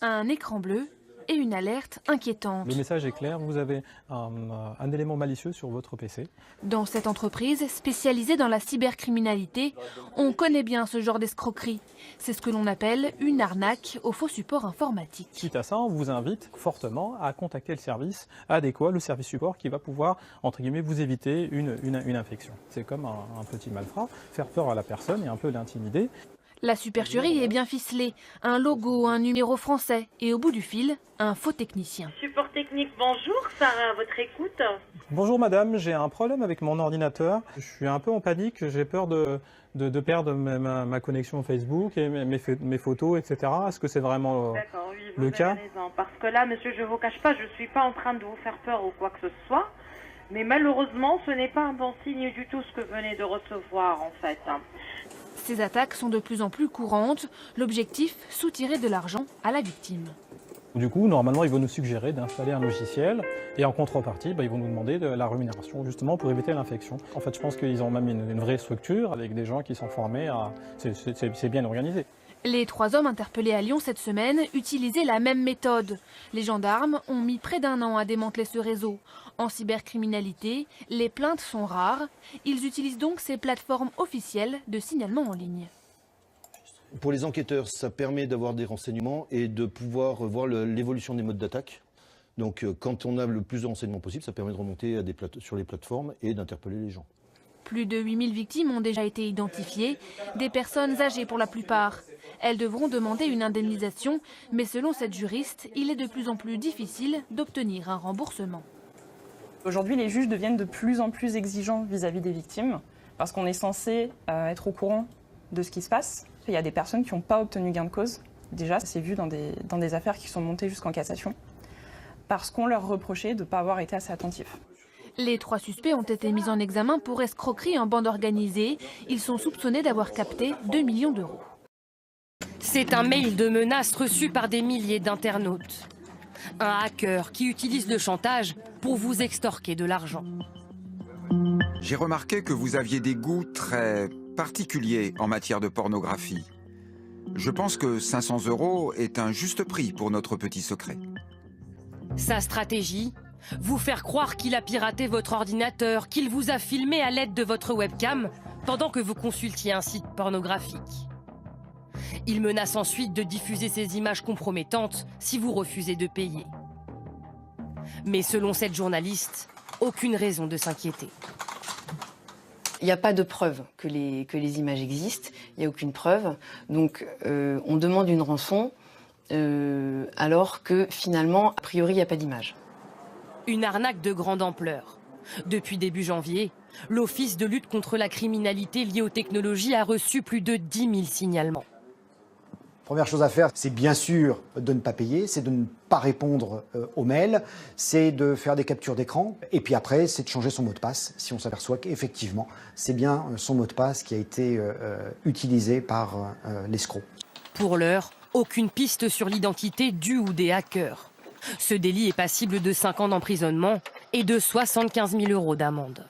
un écran bleu et une alerte inquiétante. Le message est clair, vous avez un élément malicieux sur votre PC. Dans cette entreprise spécialisée dans la cybercriminalité, on connaît bien ce genre d'escroquerie. C'est ce que l'on appelle une arnaque au faux support informatique. Suite à ça, on vous invite fortement à contacter le service adéquat, le service support qui va pouvoir, entre guillemets, vous éviter une infection. C'est comme un petit malfrat, faire peur à la personne et un peu l'intimider. La supercherie est bien ficelée, un logo, un numéro français et au bout du fil, un faux technicien. Support technique, bonjour, Sarah, à votre écoute. Bonjour madame, j'ai un problème avec mon ordinateur. Je suis un peu en panique, j'ai peur de perdre ma connexion Facebook et mes photos, etc. Est-ce que c'est vraiment D'accord, oui, le vous cas avez raison. Parce que là, monsieur, je ne vous cache pas, je ne suis pas en train de vous faire peur ou quoi que ce soit. Mais malheureusement, ce n'est pas un bon signe du tout ce que vous venez de recevoir, en fait. Ces attaques sont de plus en plus courantes. L'objectif, soutirer de l'argent à la victime. Du coup, normalement, ils vont nous suggérer d'installer un logiciel et en contrepartie, ils vont nous demander de la rémunération justement pour éviter l'infection. En fait, je pense qu'ils ont même une vraie structure avec des gens qui sont formés. C'est bien organisé. Les 3 hommes interpellés à Lyon cette semaine utilisaient la même méthode. Les gendarmes ont mis près d'1 an à démanteler ce réseau. En cybercriminalité, les plaintes sont rares. Ils utilisent donc ces plateformes officielles de signalement en ligne. Pour les enquêteurs, ça permet d'avoir des renseignements et de pouvoir voir l'évolution des modes d'attaque. Donc quand on a le plus de renseignements possible, ça permet de remonter sur les plateformes et d'interpeller les gens. Plus de 8000 victimes ont déjà été identifiées, des personnes âgées pour la plupart. Elles devront demander une indemnisation, mais selon cette juriste, il est de plus en plus difficile d'obtenir un remboursement. Aujourd'hui, les juges deviennent de plus en plus exigeants vis-à-vis des victimes, parce qu'on est censé être au courant de ce qui se passe. Il y a des personnes qui n'ont pas obtenu gain de cause. Déjà, c'est vu dans des affaires qui sont montées jusqu'en cassation, parce qu'on leur reprochait de ne pas avoir été assez attentifs. Les 3 suspects ont été mis en examen pour escroquerie en bande organisée. Ils sont soupçonnés d'avoir capté 2 millions d'euros. C'est un mail de menace reçu par des milliers d'internautes. Un hacker qui utilise le chantage pour vous extorquer de l'argent. J'ai remarqué que vous aviez des goûts très particuliers en matière de pornographie. Je pense que 500 € est un juste prix pour notre petit secret. Sa stratégie ? Vous faire croire qu'il a piraté votre ordinateur, qu'il vous a filmé à l'aide de votre webcam pendant que vous consultiez un site pornographique. Il menace ensuite de diffuser ces images compromettantes si vous refusez de payer. Mais selon cette journaliste, aucune raison de s'inquiéter. Il n'y a pas de preuve que les images existent, il n'y a aucune preuve. Donc on demande une rançon alors que finalement, a priori, il n'y a pas d'image. Une arnaque de grande ampleur. Depuis début janvier, l'Office de lutte contre la criminalité liée aux technologies a reçu plus de 10 000 signalements. Première chose à faire, c'est bien sûr de ne pas payer, c'est de ne pas répondre aux mails, c'est de faire des captures d'écran, et puis après, c'est de changer son mot de passe, si on s'aperçoit qu'effectivement, c'est bien son mot de passe qui a été utilisé par l'escroc. Pour l'heure, aucune piste sur l'identité du ou des hackers. Ce délit est passible de 5 ans d'emprisonnement et de 75 000 € d'amende.